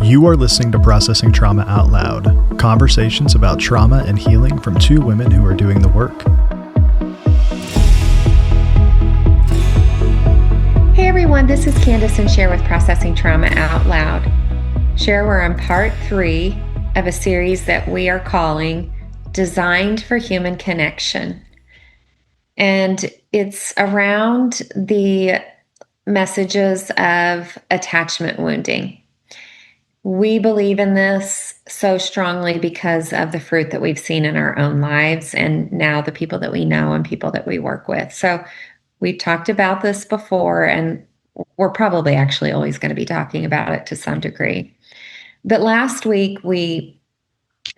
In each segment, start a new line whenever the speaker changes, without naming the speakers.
You are listening to Processing Trauma Out Loud, conversations about trauma and healing from two women who are doing the work.
Hey everyone, this is Kandace and Sher with Processing Trauma Out Loud. Sher, we're on part 3 of a series that we are calling Designed for Human Connection. And it's around the messages of attachment wounding. We believe in this so strongly because of the fruit that we've seen in our own lives and now the people that we know and people that we work with. So we've talked about this before, and we're probably actually always going to be talking about it to some degree. But last week we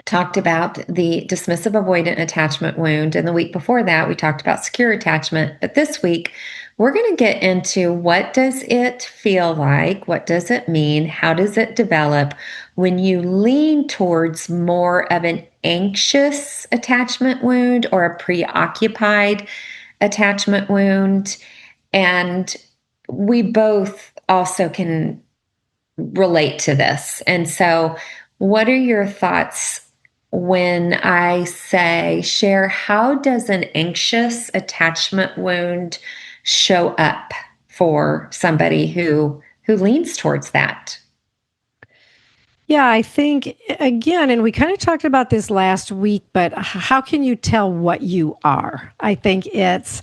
talked about the dismissive avoidant attachment wound, and the week before that we talked about secure attachment. But this week we're going to get into what does it feel like, what does it mean, how does it develop when you lean towards more of an anxious attachment wound or a preoccupied attachment wound. And we both also can relate to this. And so what are your thoughts when I say, Sher, how does an anxious attachment wound show up for somebody who leans towards that?
Yeah, I think, again, and we kind of talked about this last week, but how can you tell what you are? I think it's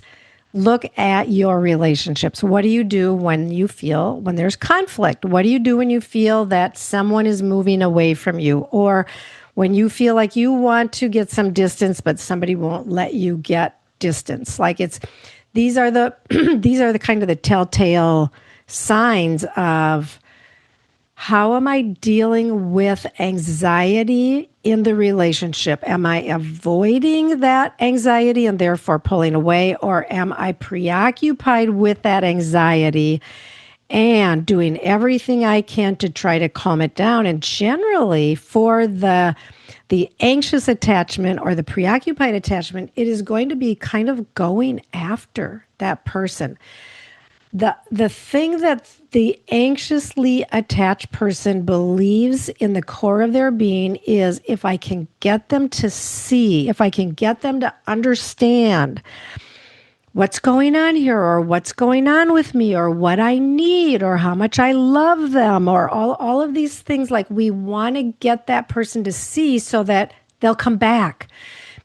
look at your relationships. What do you do when there's conflict? What do you do when you feel that someone is moving away from you? Or when you feel like you want to get some distance, but somebody won't let you get distance? These are the kind of the telltale signs of how am I dealing with anxiety in the relationship? Am I avoiding that anxiety and therefore pulling away? Or am I preoccupied with that anxiety and doing everything I can to try to calm it down? And generally for the anxious attachment or the preoccupied attachment, it is going to be kind of going after that person. The thing that the anxiously attached person believes in the core of their being is if I can get them to see, if I can get them to understand what's going on here or what's going on with me or what I need or how much I love them or all of these things, like we want to get that person to see so that they'll come back,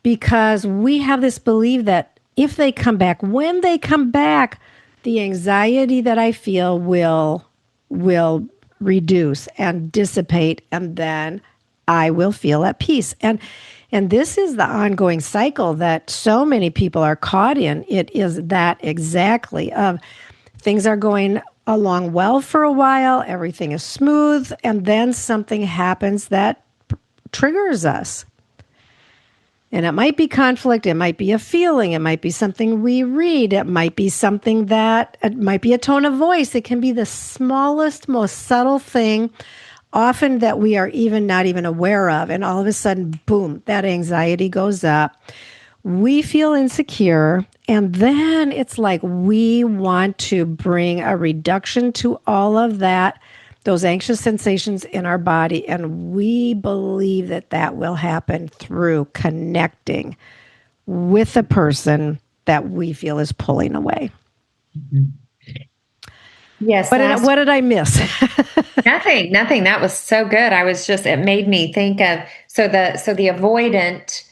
because we have this belief that if they come back, when they come back, the anxiety that I feel will reduce and dissipate, and then I will feel at peace. And this is the ongoing cycle that so many people are caught in. It is that exactly of things are going along well for a while, everything is smooth, and then something happens that triggers us. And it might be conflict, it might be a feeling, it might be something we read, it might be something it might be a tone of voice. It can be the smallest, most subtle thing, often that we are not even aware of. And all of a sudden, boom, that anxiety goes up. We feel insecure. And then it's like we want to bring a reduction to all of that, those anxious sensations in our body. And we believe that will happen through connecting with the person that we feel is pulling away.
Mm-hmm. Yes.
What did I miss?
Nothing. That was so good. It made me think of, so the avoidant,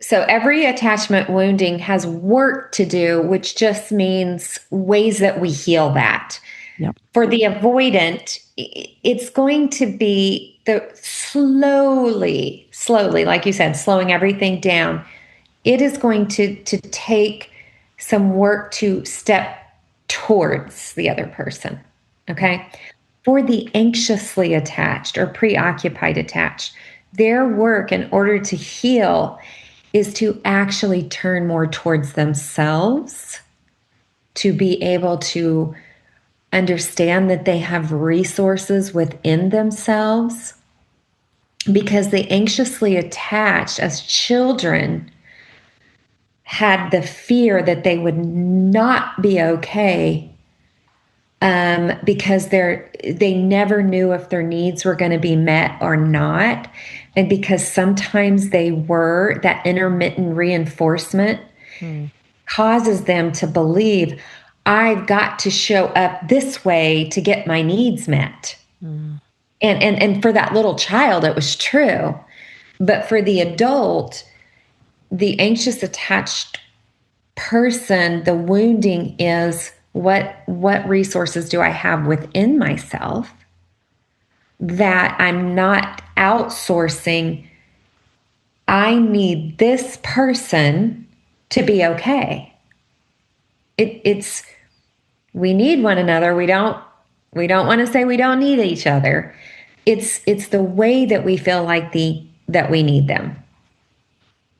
so every attachment wounding has work to do, which just means ways that we heal that.
Yep.
For the avoidant, it's going to be the slowly, like you said, slowing everything down. It is going to take some work to step towards the other person. Okay. For the anxiously attached or preoccupied attached, their work in order to heal is to actually turn more towards themselves, to be able to understand that they have resources within themselves. Because the anxiously attached as children had the fear that they would not be okay because they never knew if their needs were going to be met or not. And because sometimes they were, that intermittent reinforcement causes them to believe, I've got to show up this way to get my needs met. And for that little child, it was true. But for the adult, the anxious attached person, the wounding is what resources do I have within myself that I'm not outsourcing? I need this person to be okay. It's we need one another. We don't want to say we don't need each other. It's the way that we feel like that we need them.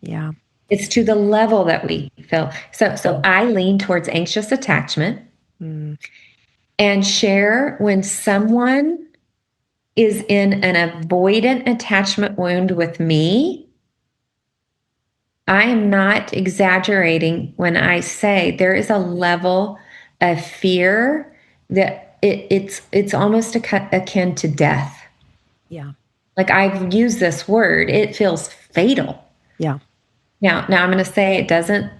Yeah.
It's to the level that we feel. So I lean towards anxious attachment and share when someone is in an avoidant attachment wound with me. I am not exaggerating when I say there is a level of fear that it's almost akin to death.
Yeah.
Like, I've used this word, it feels fatal.
Yeah.
Now I'm going to say it doesn't,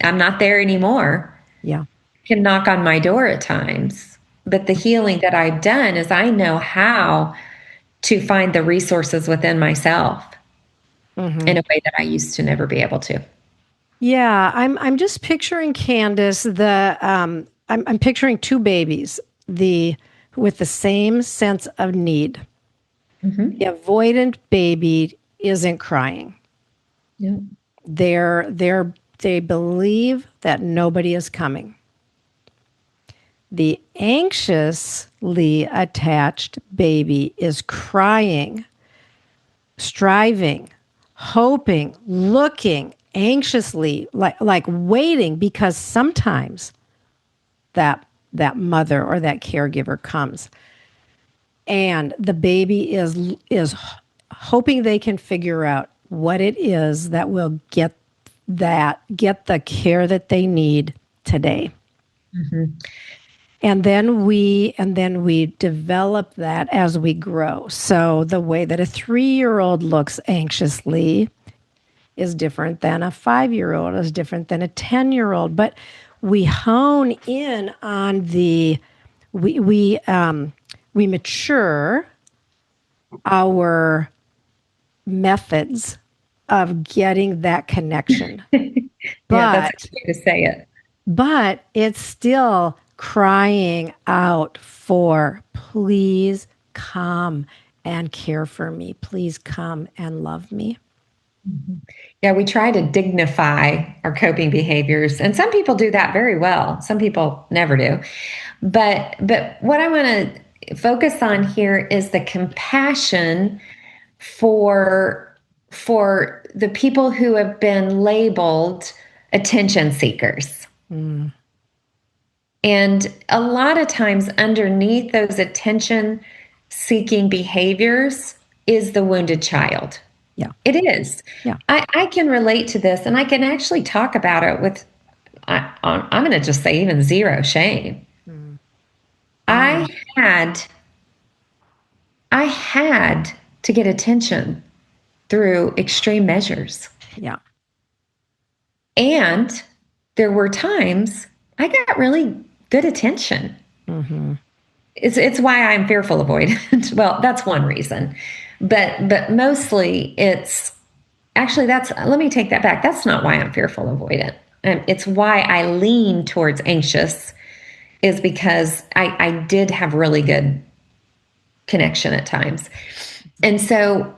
I'm not there anymore.
Yeah.
It can knock on my door at times. But the healing that I've done is I know how to find the resources within myself in a way that I used to never be able to.
Yeah, I'm just picturing Kandace. I'm picturing two babies, with the same sense of need. The avoidant baby isn't crying.
Yeah.
They believe that nobody is coming. The anxiously attached baby is crying, striving, hoping, looking anxiously, like waiting, because sometimes that mother or that caregiver comes, and the baby is hoping they can figure out what it is that will get the care that they need today. And then we develop that as we grow. So the way that a 3-year-old looks anxiously is different than a 5-year-old, is different than a 10-year-old. But we hone in on we mature our methods of getting that connection.
Yeah, that's a way to say it.
But it's still crying out for, please come and care for me. Please come and love me.
Yeah, we try to dignify our coping behaviors, and some people do that very well. Some people never do. But what I want to focus on here is the compassion for the people who have been labeled attention seekers. And a lot of times underneath those attention seeking behaviors is the wounded child.
Yeah.
It is.
Yeah.
I can relate to this, and I can actually talk about it with, I'm going to just say, even zero shame. I had to get attention through extreme measures.
Yeah.
And there were times I got really good attention. It's why I'm fearful avoidant. Well, that's one reason. But mostly it's actually, let me take that back. That's not why I'm fearful avoidant. It's why I lean towards anxious, is because I did have really good connection at times. And so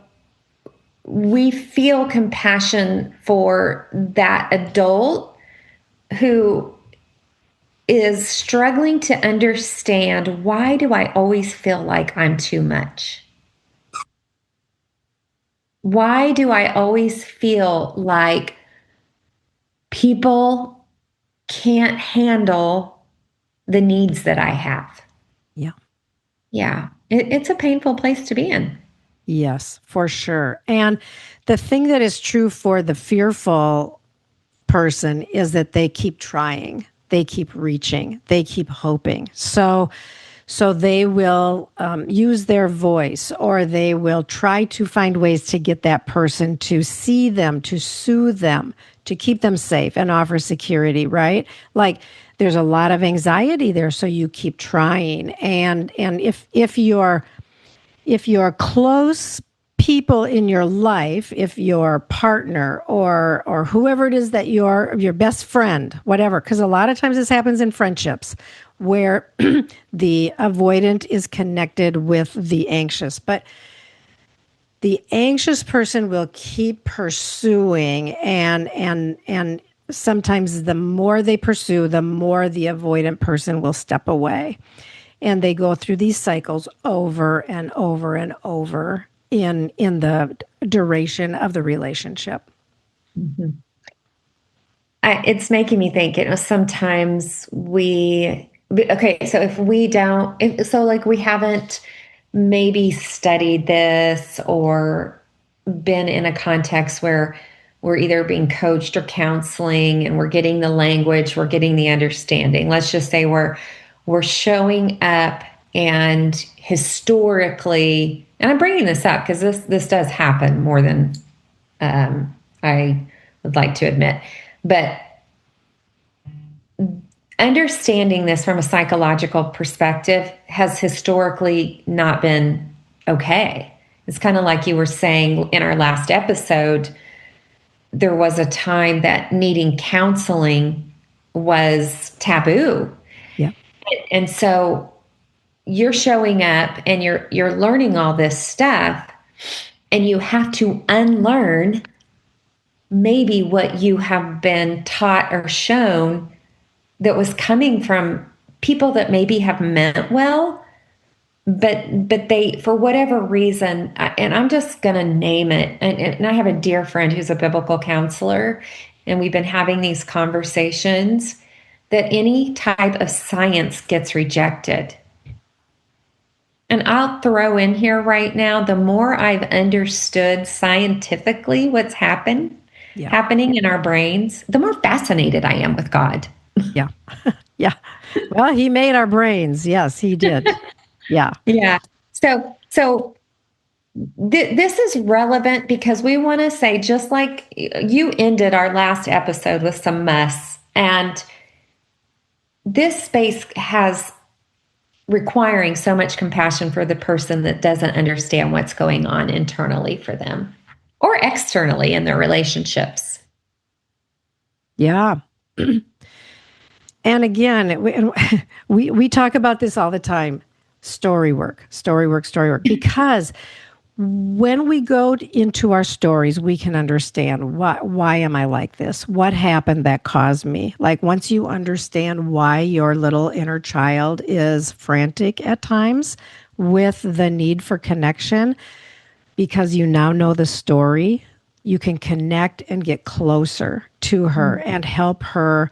we feel compassion for that adult who is struggling to understand, why do I always feel like I'm too much? Why do I always feel like people can't handle the needs that I have?
Yeah.
Yeah. It's a painful place to be in.
Yes, for sure. And the thing that is true for the fearful person is that they keep trying. they keep reaching, they keep hoping. So they will use their voice, or they will try to find ways to get that person to see them, to soothe them, to keep them safe and offer security, right? Like there's a lot of anxiety there, so you keep trying. And if you're close people in your life, if your partner or whoever it is that your best friend, whatever, because a lot of times this happens in friendships where the avoidant is connected with the anxious, but the anxious person will keep pursuing, and sometimes the more they pursue, the more the avoidant person will step away. And they go through these cycles over and over and over in the duration of the relationship.
Mm-hmm. It's making me think, sometimes so if we don't, so like we haven't maybe studied this or been in a context where we're either being coached or counseling and we're getting the language, we're getting the understanding. Let's just say we're showing up, and historically, and I'm bringing this up because this does happen more than I would like to admit, but understanding this from a psychological perspective has historically not been okay. It's kind of like you were saying in our last episode, there was a time that needing counseling was taboo.
Yeah.
And so you're showing up and you're learning all this stuff, and you have to unlearn maybe what you have been taught or shown that was coming from people that maybe have meant well, but they, for whatever reason, and I'm just going to name it, and I have a dear friend who's a biblical counselor, and we've been having these conversations that any type of science gets rejected. And I'll throw in here right now, the more I've understood scientifically what's happening in our brains, the more fascinated I am with God.
Yeah. Yeah. Well, he made our brains. Yes, he did. Yeah.
Yeah. So this is relevant because we want to say, just like you ended our last episode with some musts, and this space has requiring so much compassion for the person that doesn't understand what's going on internally for them or externally in their relationships.
Yeah. And again, we talk about this all the time. Story work, because when we go into our stories, we can understand why am I like this? What happened that caused me? Like once you understand why your little inner child is frantic at times with the need for connection, because you now know the story, you can connect and get closer to her and help her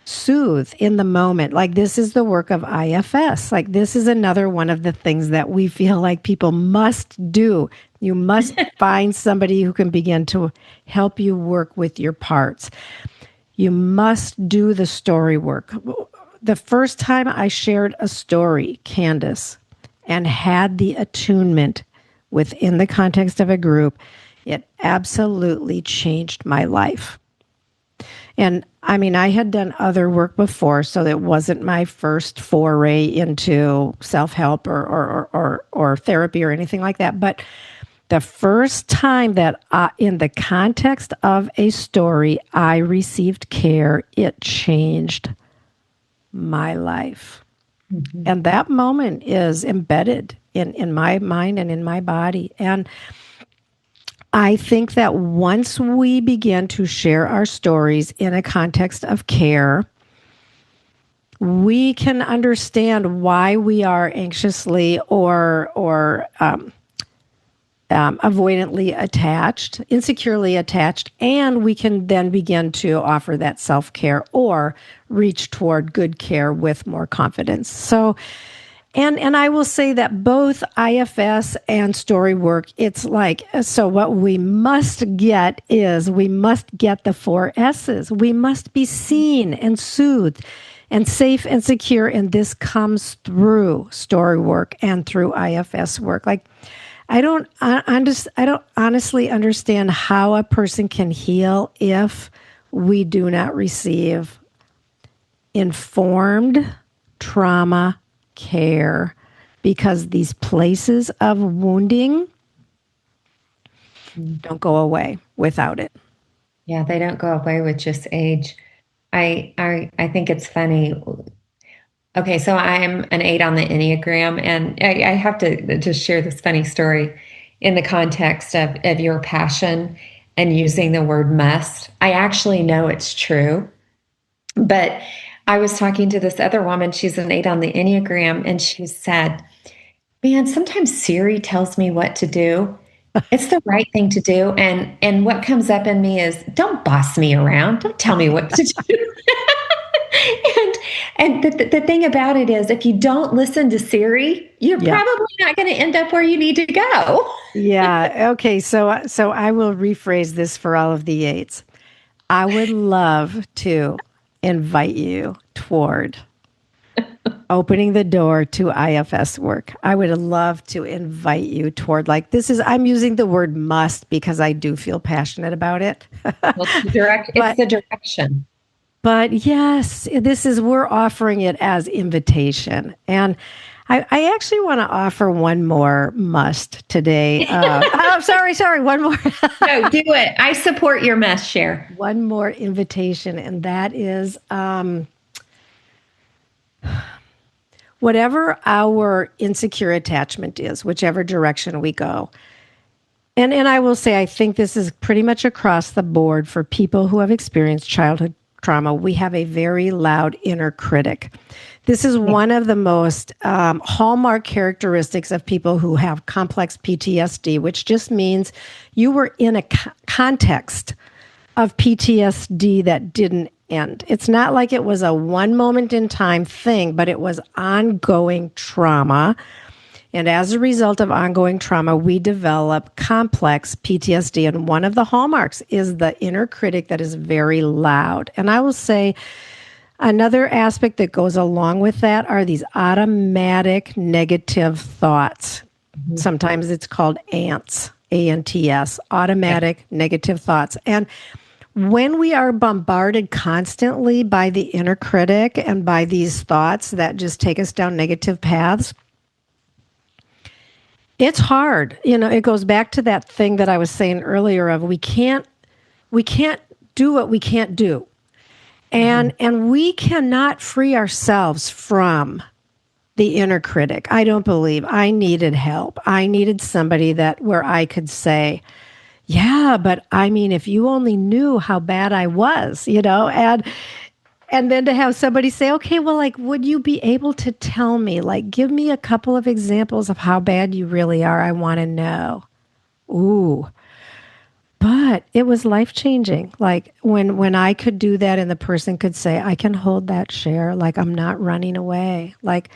soothe in the moment. Like this is the work of IFS. Like this is another one of the things that we feel like people must do. You must find somebody who can begin to help you work with your parts. You must do the story work. The first time I shared a story, Kandace, and had the attunement within the context of a group, it absolutely changed my life. And I mean, I had done other work before, so that wasn't my first foray into self-help or therapy or anything like that. But the first time that in the context of a story, I received care, it changed my life. Mm-hmm. And that moment is embedded in my mind and in my body. And I think that once we begin to share our stories in a context of care, we can understand why we are anxiously or avoidantly attached, insecurely attached, and we can then begin to offer that self-care or reach toward good care with more confidence. So, and I will say that both IFS and story work, it's like, so what we must get is we must get the 4 S's. We must be seen and soothed. and safe and secure. And this comes through story work and through IFS work. Like, I don't honestly understand how a person can heal if we do not receive informed trauma care, because these places of wounding don't go away without it.
Yeah, they don't go away with just age. I think it's funny. Okay, so I am an 8 on the Enneagram, and I have to just share this funny story in the context of your passion and using the word must. I actually know it's true, but I was talking to this other woman, she's an 8 on the Enneagram, and she said, man, sometimes Siri tells me what to do. It's the right thing to do. And what comes up in me is, don't boss me around. Don't tell me what to do. And the thing about it is, if you don't listen to Siri, you're
Yeah.
probably not going to end up where you need to go.
Yeah. Okay. So I will rephrase this for all of the eights. I would love to invite you toward opening the door to IFS work. I would love to invite you toward, like, I'm using the word must because I do feel passionate about it.
Well, it's the direction.
But yes, we're offering it as invitation. And I actually want to offer one more must today. I'm sorry, one more.
No, do it. I support your must share.
One more invitation, and that is whatever our insecure attachment is, whichever direction we go. And I will say, I think this is pretty much across the board for people who have experienced childhood trauma. We have a very loud inner critic. This is one of the most hallmark characteristics of people who have complex PTSD, which just means you were in a context of PTSD that didn't end. It's not like it was a one moment in time thing, but it was ongoing trauma. And as a result of ongoing trauma, we develop complex PTSD. And one of the hallmarks is the inner critic that is very loud. And I will say another aspect that goes along with that are these automatic negative thoughts. Mm-hmm. Sometimes it's called ANTS, ANTS, automatic negative thoughts. And when we are bombarded constantly by the inner critic and by these thoughts that just take us down negative paths, it's hard. It goes back to that thing that I was saying earlier of we can't do what we can't do. And we cannot free ourselves from the inner critic. I don't believe. I needed help. I needed somebody where I could say, yeah, but I mean, if you only knew how bad I was, and then to have somebody say, okay, well, like, would you be able to tell me, like, give me a couple of examples of how bad you really are? I want to know. Ooh. But it was life-changing. Like when I could do that and the person could say, I can hold that share, like I'm not running away. Like,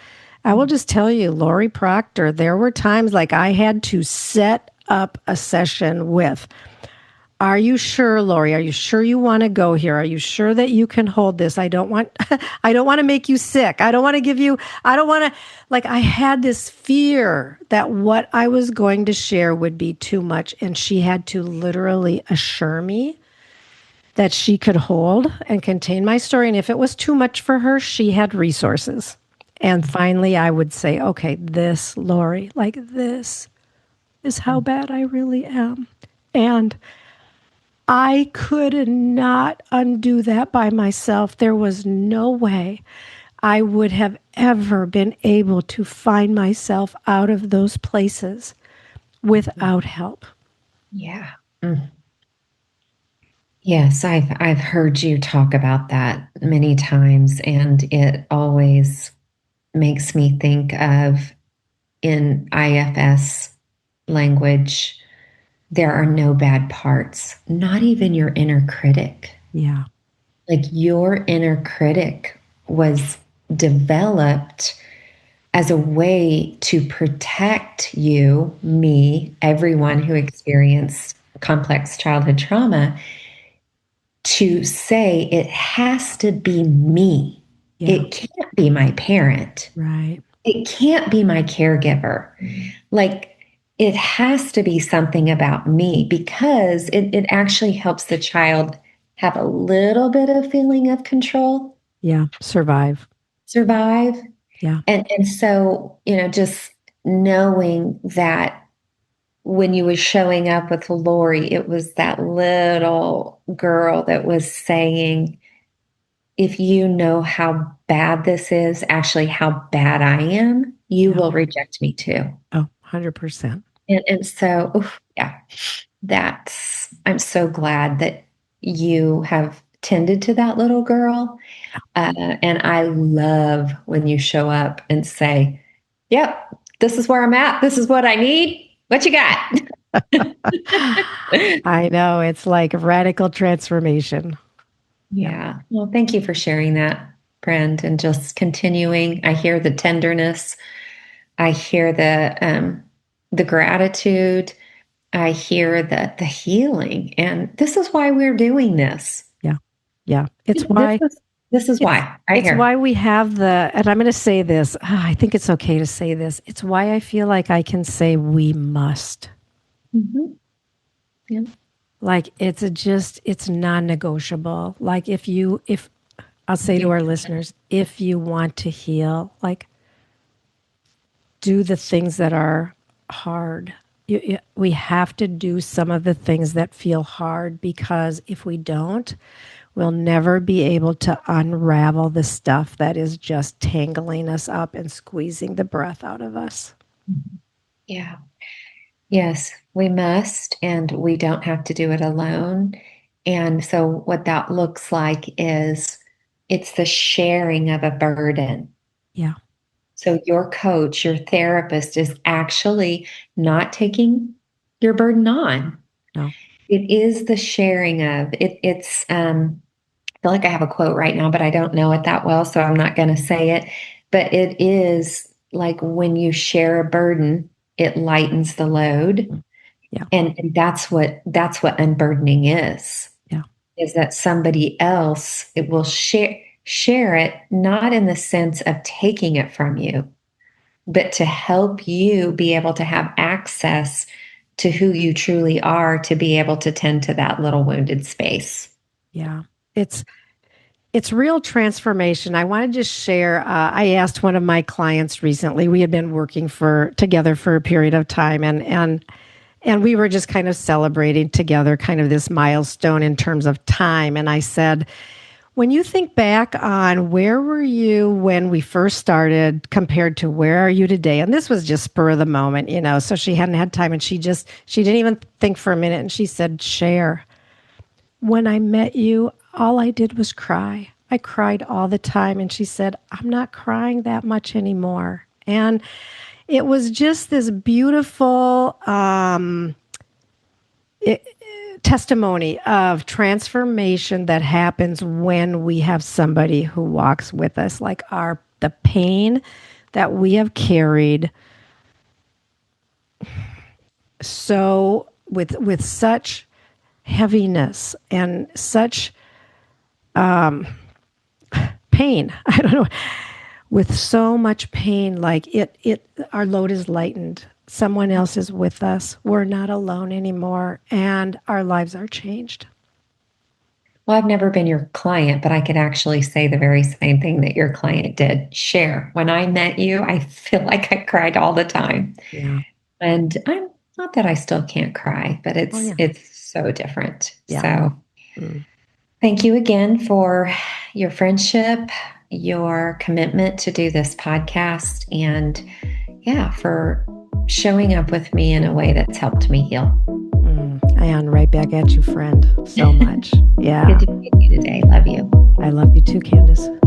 I will just tell you, Lori Proctor, there were times like I had to set up a session with, are you sure, Lori? Are you sure you want to go here? Are you sure that you can hold this? I don't want to make you sick. I don't want to, like, I had this fear that what I was going to share would be too much. And she had to literally assure me that she could hold and contain my story. And if it was too much for her, she had resources. And finally, I would say, okay, this, Lori, like, this is how bad I really am. And I could not undo that by myself. There was no way I would have ever been able to find myself out of those places without help.
Yeah. Mm. Yes, I've heard you talk about that many times, and it always makes me think of, in IFS language, there are no bad parts, not even your inner critic.
Yeah.
Like, your inner critic was developed as a way to protect you, me, everyone who experienced complex childhood trauma, to say it has to be me.
Yeah.
It can't be my parent.
Right.
It can't be my caregiver. Like, it has to be something about me, because it actually helps the child have a little bit of feeling of control,
Yeah. Survive.
survive.
Yeah.
And so, just knowing that when you was showing up with Lori, it was that little girl that was saying, if you know how bad this is, actually how bad I am, you
Yeah.
will reject me too.
Oh, 100%.
And so, oof, yeah, I'm so glad that you have tended to that little girl. And I love when you show up and say, yep, this is where I'm at. This is what I need. What you got?
I know. It's like radical transformation. Yeah.
Yeah. Well, thank you for sharing that, friend, and just continuing. I hear the tenderness. I hear the gratitude. I hear the healing, and this is why we're doing this.
Yeah. Yeah. It's
This
why
is this is
it's
why right
it's
here.
why we have and I'm going to say this. I think it's okay to say this. It's why I feel like I can say we must.
Mhm. Yeah.
Like it's non-negotiable. Like if I'll say to
You-
our listeners, if you want to heal, like do the things that are hard. We have to do some of the things that feel hard, because if we don't, we'll never be able to unravel the stuff that is just tangling us up and squeezing the breath out of us.
Yeah. Yes, we must, and we don't have to do it alone. And so, what that looks like is it's the sharing of a burden.
Yeah.
So, your coach, your therapist is actually not taking your burden on.
No.
It is the sharing of it. I feel like I have a quote right now, but I don't know it that well, so I'm not going to say it. But it is like when you share a burden, it lightens the load.
Yeah.
And that's what unburdening
Yeah.
is that somebody else it will share it, not in the sense of taking it from you, but to help you be able to have access to who you truly are, to be able to tend to that little wounded space.
Yeah. It's real transformation. I want to just share. I asked one of my clients recently. We had been working together for a period of time, and we were just kind of celebrating together, kind of this milestone in terms of time. And I said, when you think back on where were you when we first started compared to where are you today? And this was just spur of the moment, so she hadn't had time, and she didn't even think for a minute. And she said, Cher, when I met you, all I did was cry. I cried all the time. And she said, I'm not crying that much anymore. And it was just this beautiful testimony of transformation that happens when we have somebody who walks with us, like the pain that we have carried so with such heaviness and such pain. I don't know, with so much pain, like our load is lightened. Someone else is with us. We're not alone anymore, and our lives are changed.
Well, I've never been your client, but I could actually say the very same thing that your client did. Share. When I met you, I feel like I cried all the time.
Yeah.
And I'm not that I still can't cry, but
Yeah.
it's so different.
Yeah.
So thank you again for your friendship, your commitment to do this podcast, and yeah, for showing up with me in a way that's helped me heal.
And right back at you, friend. So much. Yeah.
Good to meet you today. Love you.
I love you too, Kandace.